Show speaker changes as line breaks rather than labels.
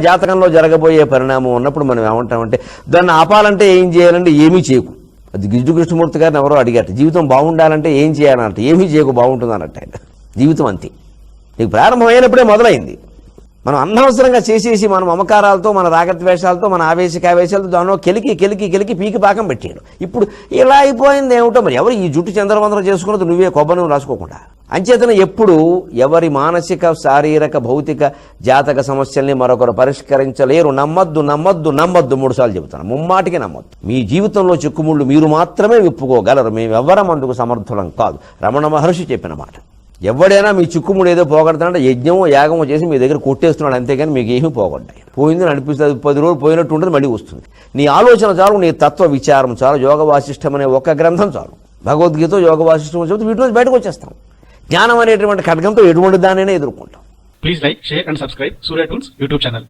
జాతకంలో జరగబోయే పరిణామం ఉన్నప్పుడు మనం ఏమంటామంటే దాన్ని ఆపాలంటే ఏం చేయాలంటే ఏమీ చేయకు. అది గిడ్డు కృష్ణమూర్తి గారిని ఎవరో అడిగారు, జీవితం బాగుండాలంటే ఏం చేయాలంటే ఏమీ చేయకు బాగుంటుంది అన్నట్టు. ఆయన జీవితం అంతే, నీకు ప్రారంభమైనప్పుడే మొదలైంది. మనం అనవసరంగా చేసేసి మన మమకారాలతో, మన రాగద్వేషాలతో, మన ఆవేశాలతో దానిలో కెలికి పీకి పాకం పెట్టాడు. ఇప్పుడు ఇలా అయిపోయింది ఏమిటో మరి. ఎవరు ఈ జుట్టు చంద్రవందనం చేసుకున్నది నువ్వే, కొబ్బరి రాసుకోకుండా. అంచేతన ఎప్పుడు ఎవరి మానసిక, శారీరక, భౌతిక, జాతక సమస్యల్ని మరొకరు పరిష్కరించలేరు. నమ్మద్దు 3 సార్లు చెబుతాను, ముమ్మాటికి నమ్మద్దు. మీ జీవితంలో చిక్కుముళ్ళు మీరు మాత్రమే విప్పుకోగలరు, మేమెవ్వరం అందుకు సమర్థులం కాదు. రమణ మహర్షి చెప్పిన మాట. ఎవడైనా మీ చిక్కుముడు ఏదో పోగొడతానంటే యజ్ఞమో యాగమో చేసి మీ దగ్గర కొట్టేస్తున్నాడు, అంతేగాని మీకు ఏమీ పోగొట్టాయి. పోయిందని అనిపిస్తుంది, 10 రోజులు పోయినట్టు ఉంటుంది, మళ్ళీ వస్తుంది. నీ ఆలోచన చాలు, నీ తత్వ విచారం చాలు, యోగ వాసిష్టం అనే ఒక గ్రంథం చాలు. భగవద్గీత, యోగ వాసిష్టం చెబుతూ వీటి నుంచి బయటకు వచ్చేస్తాం. జ్ఞానం అనేటువంటి ఖడ్గంతో ఎటువంటి దానైనా ఎదుర్కొంటాం.
Please like, share and subscribe Surya tools YouTube channel.